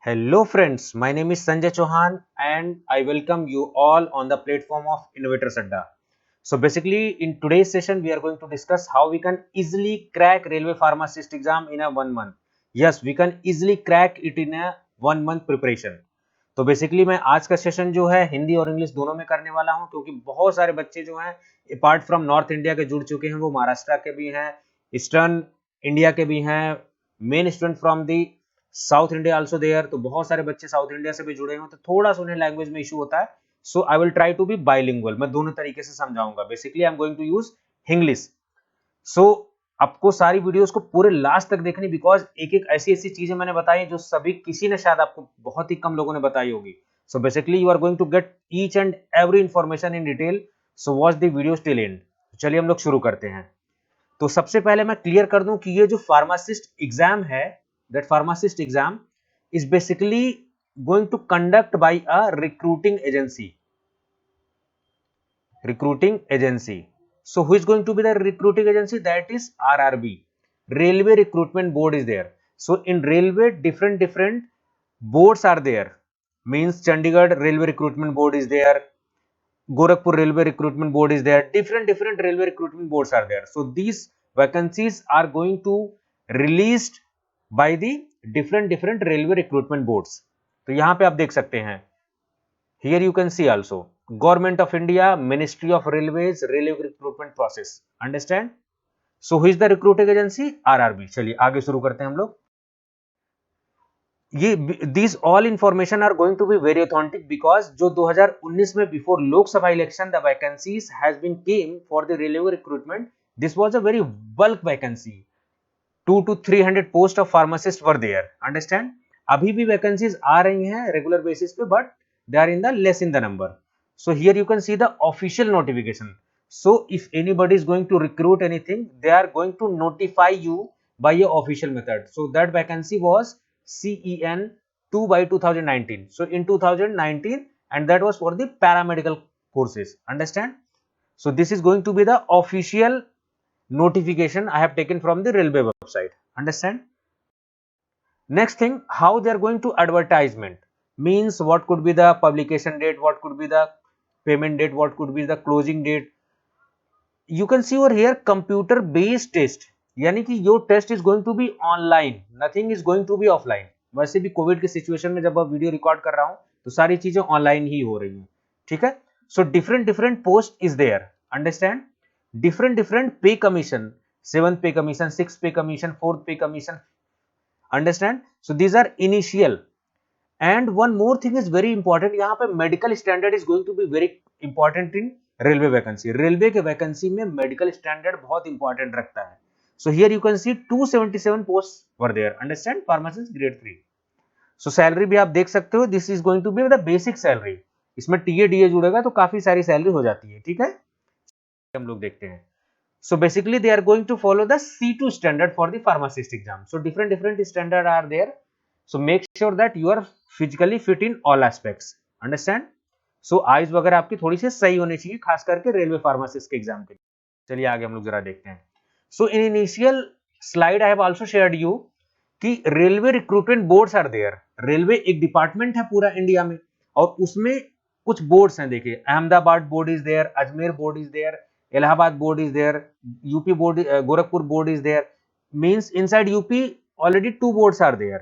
Hello friends, my name is Sanjay Chauhan and I welcome you all on the platform of Innovators Adda. So basically in today's session we are going to discuss how we can easily crack railway pharmacist exam in a 1 month. Yes, we can easily crack it in a 1 month preparation. तो basically मैं आज का session जो है हिंदी और English दोनों में करने वाला हूं क्योंकि बहुत सारे बच्चे जो हैं अपार्ट फ्रॉम नॉर्थ इंडिया के जुड़ चुके हैं, वो महाराष्ट्र के भी हैं, ईस्टर्न इंडिया के भी हैं, main student from the South India also there. तो बहुत सारे बच्चे साउथ इंडिया से भी जुड़े हुए हैं, तो थोड़ा सा उन्हें लैंग्वेज में इशू होता है। So I will try to be bilingual, मैं दोनों तरीके से समझाऊंगा। Basically I am going to use English. So आपको सारी वीडियोस को पूरे लास्ट तक देखनी, बिकॉज एक एक ऐसी ऐसी चीजें मैंने बताई जो सभी किसी ने शायद आपको बहुत ही कम लोगों ने बताई होगी। So basically you are going to get each and every information in detail. So watch the video till end. चलिए हम लोग शुरू करते हैं। तो सबसे पहले मैं क्लियर कर दूं कि ये जो फार्मासिस्ट एग्जाम है, that pharmacist exam is basically going to conduct by a recruiting agency. So who is going to be the recruiting agency? That is RRB, Railway Recruitment Board is there. So in railway different boards are there. Means Chandigarh Railway Recruitment Board is there, Gorakhpur Railway Recruitment Board is there, different railway recruitment boards are there. So these vacancies are going to released by the different railway recruitment boards. तो यहाँ पे आप देख सकते हैं, here you can see also Government of India, Ministry of Railways, Railway recruitment process. Understand? So who is the recruiting agency? RRB. चलिए आगे शुरू करते हैं हम लोग। ये these all information are going to be very authentic because जो 2019 में before Lok Sabha election the vacancies has been came for the railway recruitment. This was a very bulk vacancy. 2 to 300 post of pharmacist were there. Understand? अभी भी vacancies आ रही हैं regular basis पे, but they are in the less in the number. So here you can see the official notification. So if anybody is going to recruit anything, they are going to notify you by a official method. So that vacancy was CEN 2 by 2019. So in 2019, and that was for the paramedical courses. Understand? So this is going to be the official notification I have taken from the railway website. Understand? Next thing, how they are going to advertisement, means what could be the publication date, what could be the payment date, what could be the closing date. You can see over here computer based test, यानी कि your test is going to be online, nothing is going to be offline. वैसे भी Covid के situation में जब अब video record कर रहा हूं तो सारी चीजें ऑनलाइन ही हो रही हैं, ठीक है। So different post is there. Understand? Different pay commission, 7th pay commission, 6th pay commission, 4th pay commission. Understand? So these are initial. And one more thing is very important, यहाँ पे medical standard is going to be very important in railway vacancy. Railway के vacancy में medical standard बहुत important रखता है। So here you can see 277 post were there. Understand? Pharmacist grade 3। So salary भी आप देख सकते हो, this is going to be the basic salary. इसमें टीए डीए जुड़ेगा तो काफी सारी सैलरी हो जाती है, ठीक है। हम लोग देखते हैं। So basically they are going to follow the C2 standard for the pharmacist exam. So different standard are there. So make sure that you are physically fit in all aspects. Understand? So eyes वगैरह आपकी थोड़ी सी सही होनी चाहिए, खास करके railway pharmacist के exam के लिए। चलिए आगे हम लोग जरा देखते हैं। So in initial slide I have also shared you कि railway recruitment boards are there. Railway एक डिपार्टमेंट है पूरा इंडिया में, और उसमें कुछ बोर्ड्स हैं। देखिए, Ahmedabad board is there, Ajmer board is there, Allahabad board is there, UP board, Gorakhpur board is there. Means inside UP already 2 boards are there.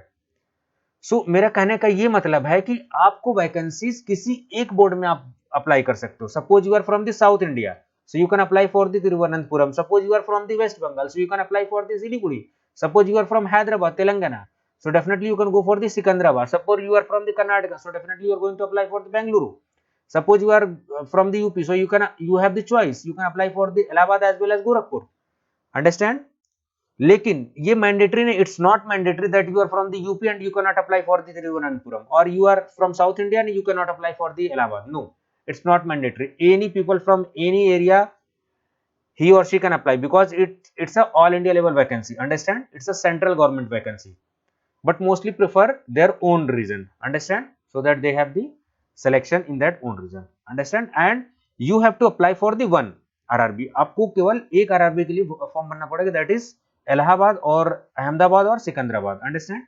So मेरा कहने का ये मतलब है कि आपको वैकेंसीज किसी एक बोर्ड में आप अप्लाई कर सकते हो। Suppose you are from the South India, so you can apply for the Thiruvananthapuram. Suppose you are from the West Bengal, so you can apply for the Siliguri. Suppose you are from Hyderabad, Telangana, so definitely you can go for the Sikandrabad. Suppose you are from the Karnataka, so definitely you are going to apply for the Bengaluru. Suppose you are from the UP, so you have the choice, you can apply for the Allahabad as well as Gorakhpur. Understand? लेकिन ये mandatory नहीं, it's not mandatory that you are from the UP and you can not apply for the Thiruvananthapuram, और you are from South India and you can not apply for the Allahabad. No, it's not mandatory. Any people from any area, he or she can apply, because it's a all India level vacancy. Understand? It's a central government vacancy, but mostly prefer their own region. Understand? So that they have the selection in that own region. Understand? And you have to apply for the one RRB. आपको केवल एक RRB के लिए form भरना पड़ेगा, that is Allahabad और अहमदाबाद और Secunderabad. Understand?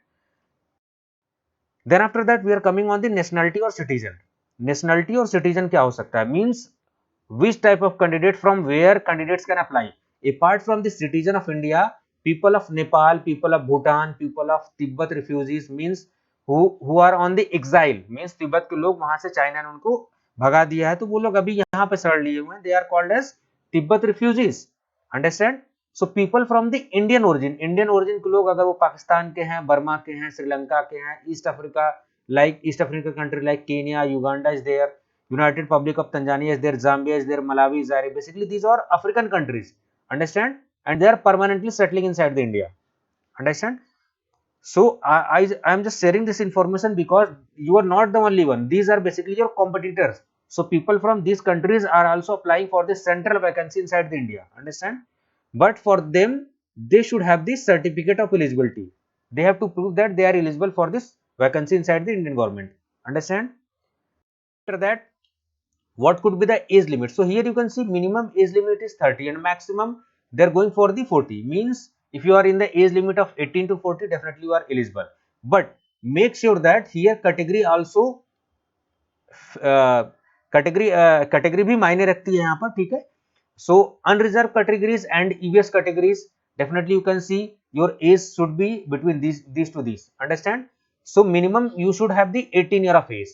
Then after that we are coming on the nationality और सिटीजन. नेशनलिटी और सिटीजन क्या हो सकता है, means which type of candidate, from where candidates can apply. Apart from the citizen of India, people of Nepal, people of Bhutan, people of Tibet refugees, means who are on the exile, means Tibet के लोग वहां से China ने उनको भगा दिया है, तो वो लोग अभी यहाँ पे शरण लिए हुए हैं, they are called as Tibet refugees. Understand? So people from the Indian origin, Indian origin के लोग अगर वो पाकिस्तान के हैं, बर्मा के हैं, श्रीलंका के हैं, east Africa, like East African country like Kenya, Uganda is there, United Republic of Tanzania is there, Zambia is there, Malawi, Zaire. Basically, these are African countries. Understand? And they are permanently settling inside the India. Understand? So I am just sharing this information because you are not the only one. These are basically your competitors. So people from these countries are also applying for the central vacancy inside the India. Understand? But for them, they should have the certificate of eligibility. They have to prove that they are eligible for this vacancy inside the Indian government. Understand? After that, what could be the age limit? So here you can see minimum age limit is 30 and maximum they are going for the 40. Means if you are in the age limit of 18 to 40, definitely you are eligible. But make sure that here category also category भी मायने रखती है यहाँ पर, ठीक है. So unreserved categories and EVS categories, definitely you can see your age should be between these to these. Understand? So minimum you should have the 18 year of age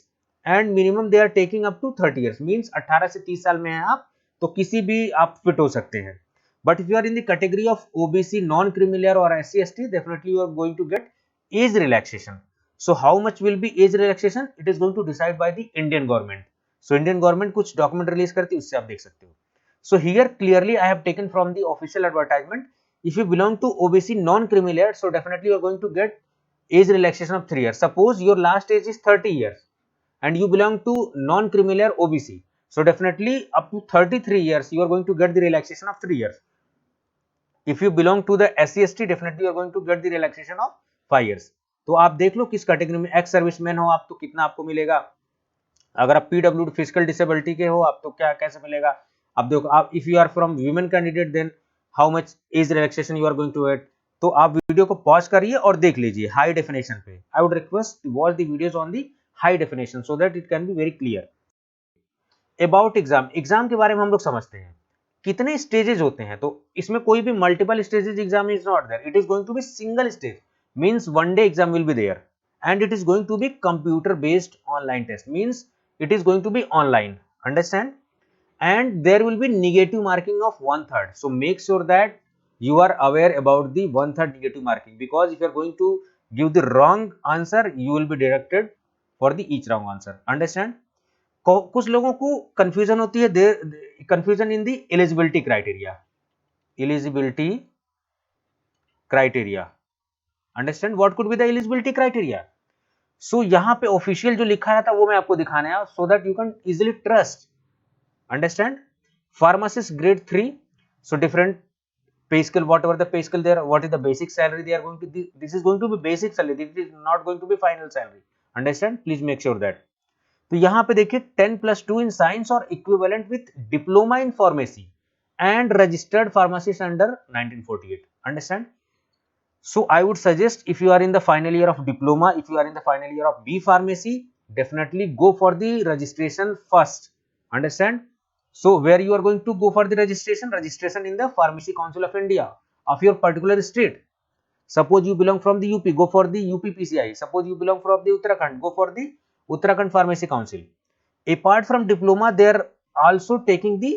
and minimum they are taking up to 30 years. Means 18 से 30 साल में हैं आप तो किसी भी आप fit हो सकते हैं. But if you are in the category of OBC, non-creamy or SC/ST, definitely you are going to get age relaxation. So how much will be age relaxation? It is going to decide by the Indian government. So Indian government कुछ document release करती है, उससे आप देख सकते हो. So here clearly I have taken from the official advertisement. If you belong to OBC non-creamy layer, so definitely you are going to get age relaxation of 3 years. Suppose your last age is 30 years and you belong to non-creamy layer OBC. So definitely up to 33 years you are going to get the relaxation of 3 years. If you belong to the SC/ST, definitely you are going to get the relaxation of 5 years. तो आप देख लो किस category में, ex serviceman हो आप तो कितना आपको मिलेगा, अगर आप PWD फिजिकल डिसेबिलिटी के हो आप तो क्या कैसे मिलेगा. अब देखो आप if you are from women candidate then how much age relaxation you are going to get. तो आप वीडियो को पॉज करिए और देख लीजिए हाई डेफिनेशन पे. I would request to watch the videos on the high definition so that it can be very clear. About exam, exam के बारे में हम लोग समझते हैं कितने स्टेजेस होते हैं. तो इसमें कोई भी multiple stages exam is not there. It is going to be single stage. Means one day exam will be there and it is going to be computer based online test. Means it is going to be online. Understand? And there will be negative marking of 1/3. So make sure that you are aware about the 1/3 negative marking, because if you are going to give the wrong answer you will be deducted for the each wrong answer. Understand? कुछ लोगों को confusion होती है, confusion in the eligibility criteria. Eligibility criteria. Understand what could be the eligibility criteria. So यहाँ पे official जो लिखा रहता है वो मैं आपको दिखाने आया so that you can easily trust. Understand? Pharmacist grade 3, so different pay scale, whatever the pay scale there, what is the basic salary they are going to, this is going to be basic salary, this is not going to be final salary. Understand? Please make sure that. तो यहाँ पे देखिए 10+2 in science और equivalent with diploma in pharmacy and registered pharmacist under 1948. Understand? So I would suggest if you are in the final year of diploma, if you are in the final year of B pharmacy, definitely go for the registration first. Understand? So where you are going to go for the registration? Registration in the Pharmacy Council of India of your particular state. Suppose you belong from the UP, go for the UP PCI. Suppose you belong from the Uttarakhand, go for the Uttarakhand Pharmacy Council. Apart from diploma, they are also taking the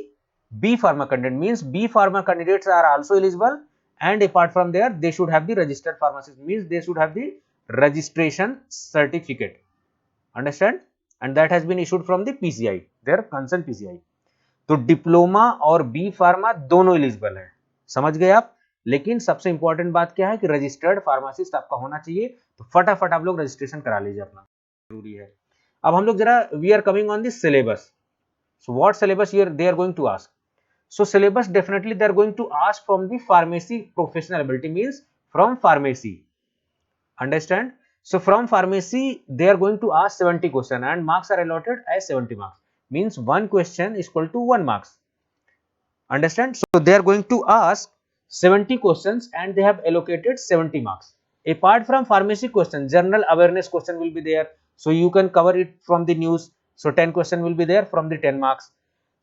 B pharma candidate. Means B pharma candidates are also eligible. And apart from there they should have the registered pharmacist, means they should have the registration certificate. Understand? And that has been issued from the PCI, their concerned PCI. तो diploma और B pharma दोनों eligible है, समझ गए आप. लेकिन सबसे important बात क्या है कि रजिस्टर्ड फार्मासिस्ट आपका होना चाहिए. तो फटाफट आप लोग रजिस्ट्रेशन करा लीजिए अपना, जरूरी है. अब हम लोग जरा we are coming on this syllabus. So what syllabus they are going to ask. So syllabus, definitely they are going to ask from the pharmacy professional ability, means from pharmacy. Understand? So from pharmacy they are going to ask 70 question and marks are allotted as 70 marks. Means one question is equal to 1 marks. Understand? So they are going to ask 70 questions and they have allocated 70 marks. Apart from pharmacy question, general awareness question will be there, so you can cover it from the news. So 10 question will be there from the 10 marks.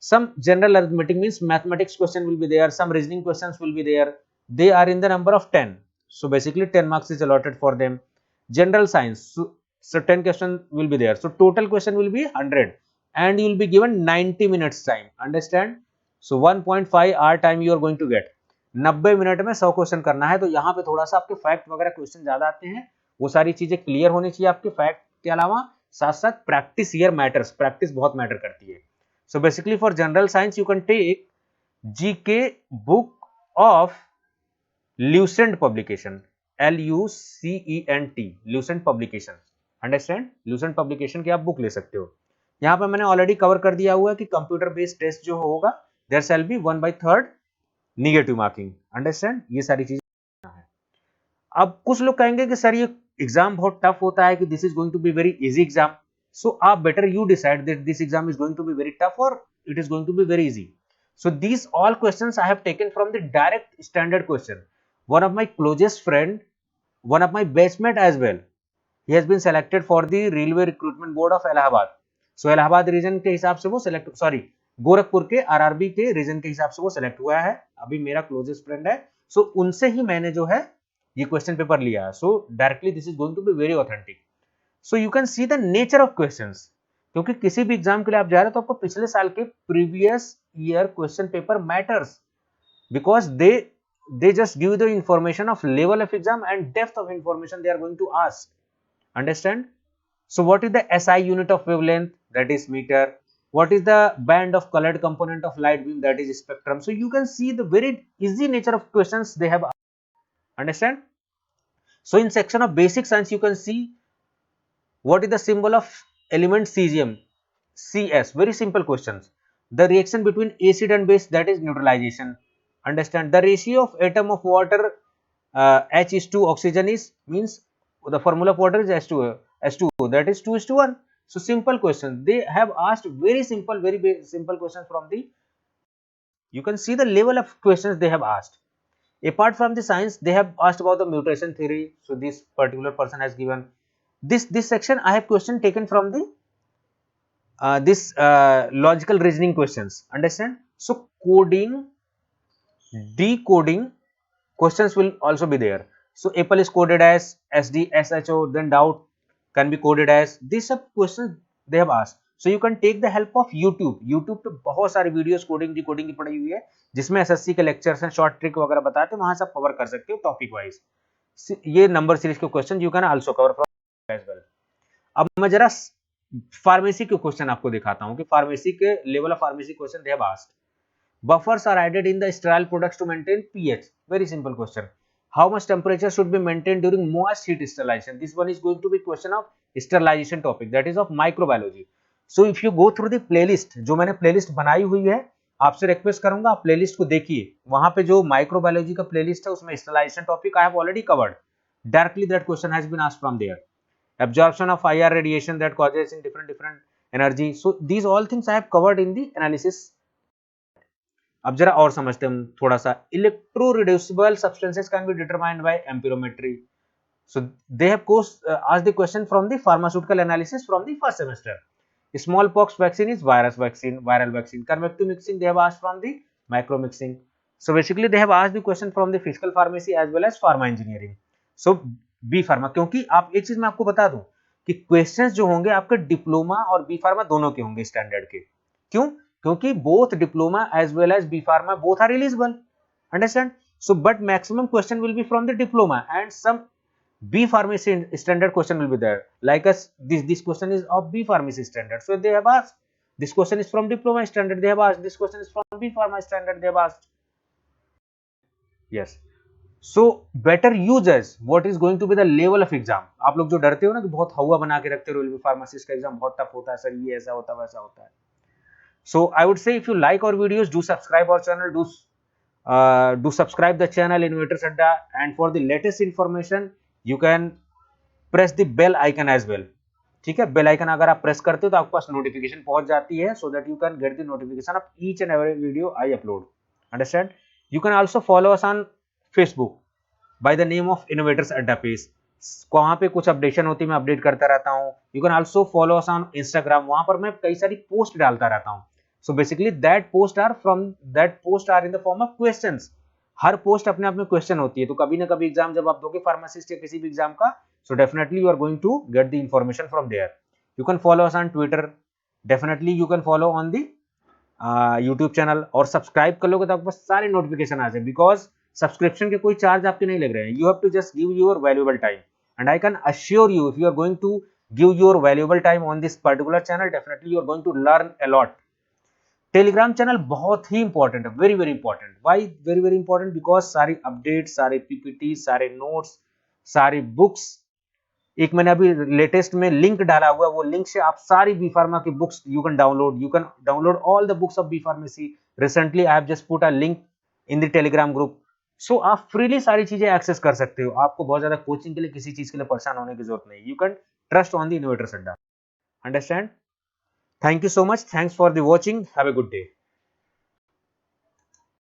Some general arithmetic means mathematics question will be there, some reasoning questions will be there. They are in the number of 10. So basically 10 marks is allotted for them. General science, so 10 question will be there. So total question will be 100 and you will be given 90 minutes time. Understand? So 1.5 hour time you are going to get. 90 minute में 100 question करना है. तो यहाँ पे थोड़ा सा आपके fact वगैरह क्वेश्चन ज्यादा आते हैं, वो सारी चीजें क्लियर होनी चाहिए आपके फैक्ट के अलावा. साथ साथ प्रैक्टिस हियर मैटर्स, प्रैक्टिस बहुत मैटर करती है. So basically for general science you can take GK book of Lucent publication, LUCENT, Lucent publication. Understand? Lucent publication की आप बुक ले सकते हो. यहाँ पे मैंने ऑलरेडी कवर कर दिया हुआ है कि कंप्यूटर बेस्ड टेस्ट जो होगा there shall be 1/3 negative marking. Understand? ये सारी चीजें है. अब कुछ लोग कहेंगे कि सर ये एग्जाम बहुत टफ होता है कि this is going to be very easy exam. So better you decide that this exam is going to be very tough or it is going to be very easy. So these all questions I have taken from the direct standard question. One of my closest friend, one of my batchmate as well, he has been selected for the Railway Recruitment Board of Allahabad. So Allahabad region के हिसाब से वो select, sorry, Gorakhpur के RRB के region के हिसाब से वो select हुआ है. अभी मेरा closest friend है. So उनसे ही मैंने जो है ये question paper लिया है. So directly this is going to be very authentic. So you can see the nature of questions. क्योंकि किसी भी एग्जाम के लिए आप जा रहे हो तो आपको पिछले साल के previous year question paper matters, because they just give the information of level of exam and depth of information they are going to ask. Understand? So what is the SI unit of wavelength? That is meter. What is the band of colored component of light beam? That is spectrum. So you can see the very easy nature of questions they have asked. Understand? So in section of basic science you can see what is the symbol of element cesium? Cs. Very simple questions. The reaction between acid and base, that is neutralization. Understand? The ratio of atom of water H is to oxygen is, means the formula of water is H2O, that is 2:1. So simple questions. They have asked very simple questions from the, you can see the level of questions they have asked. Apart from the science, they have asked about the mutation theory. So this particular person has given this section. I have question taken from the logical reasoning questions. Understand? So coding, decoding questions will also be there. So apple is coded as SD, SHO, then doubt can be coded as, these are questions they have asked. So you can take the help of YouTube. YouTube पे बहुत सारे videos coding decoding की पड़ी हुई है, जिसमें SSC के lectures हैं, शॉर्ट ट्रिक वगैरह बताते हैं, वहां से आप कवर कर सकते हो टॉपिक वाइज. ये नंबर सीरीज के question you can also cover from as well. अब मैं जरा फार्मेसी के क्वेश्चन आपको दिखाता हूं कि फार्मेसी के level of pharmacy question they have asked. Buffers are added in the sterile products to maintain pH. Very simple question. How much temperature should be maintained during moist heat sterilization? This one is going to be question of sterilization topic, that is of microbiology. So if you go through the playlist, जो मैंने playlist बनाई हुई है, आपसे request करूंगा आप playlist को देखिए. वहां पे जो माइक्रोबायोलॉजी का प्लेलिस्ट है उसमें sterilisation topic I have already covered. Directly that question has been asked from there. Absorption of IR radiation that causes in different energy. So these all things I have covered in the analysis. अब जरा और समझते हैं थोड़ा सा. Electro reducible substances can be determined by amperometry. So they have asked the question from the pharmaceutical analysis from the first semester. Smallpox vaccine is virus vaccine, viral vaccine. Convective mixing they have asked from the micro mixing. So basically they have asked the question from the physical pharmacy as well as pharma engineering. So B pharma, क्योंकि आप एक चीज मैं आपको बता दूं कि questions जो होंगे आपके डिप्लोमा और बी फार्मा दोनों के होंगे स्टैंडर्ड के. क्यों? क्योंकि both diploma as well as B pharma both are eligible. Understand? So but maximum question will be from the diploma and some B pharmacy standard question will be there. Like us, this question is of B pharmacy standard. So they have asked. This question is from diploma standard. They have asked. This question is from B pharma standard. They have asked. Yes. So better you judge what is going to be the level of exam. आप लोग जो डरते हो ना कि बहुत हवा बना के रखते हो रेलवे फार्मासिस्ट का एग्जाम बहुत टफ होता है सर, ये ऐसा होता है वैसा होता है. So I would say if you like our videos, do subscribe our channel. Do subscribe the channel Innovators Adda, and for the latest information you can press the bell icon as well. ठीक है, bell icon अगर आप press करते हो तो आपके पास notification पहुंच जाती है, so that you can get the notification of each and every video I upload. Understand? You can also follow us on Facebook. By the name of innovators अड्डा पेज। वहां पे कुछ अपडेशन होती है, मैं अपडेट करता रहता हूँ। You can also follow us on Instagram, वहां पर मैं कई सारी पोस्ट डालता रहता हूँ। So basically that post are in the form of questions. हर पोस्ट अपने आप में क्वेश्चन होती है, तो कभी ना कभी एग्जाम जब आप दोगे फार्मासिस्ट या किसी भी एग्जाम का, so definitely you are going to get the information from there. You can follow us on Twitter, definitely you can follow on the YouTube channel, और सब्सक्राइब कर लोगे तो आपके पास सारे नोटिफिकेशन आ जाए, बिकॉज सब्सक्रिप्शन के कोई चार्ज आपके नहीं लग रहे हैं। You have to just give your valuable time, and I can assure you if you are going to give your valuable time on this particular channel, definitely you are going to learn a lot. Telegram channel बहुत ही important है, very very important. Why very very important? Because सारी update, सारे PPT, सारे notes, सारी books, एक मैंने अभी लेटेस्ट में लिंक डाला हुआ, वो लिंक से आप सारी बी फार्मा की books you can download all the books of B pharmacy. Recently I have just put a link in the Telegram group. So आप फ्रीली सारी चीजें एक्सेस कर सकते हो। आपको बहुत ज्यादा कोचिंग के लिए, किसी चीज के लिए परेशान होने की जरूरत नहीं। You can trust on the innovators Adda. Understand? Thank you so much, thanks for the watching, have a good day.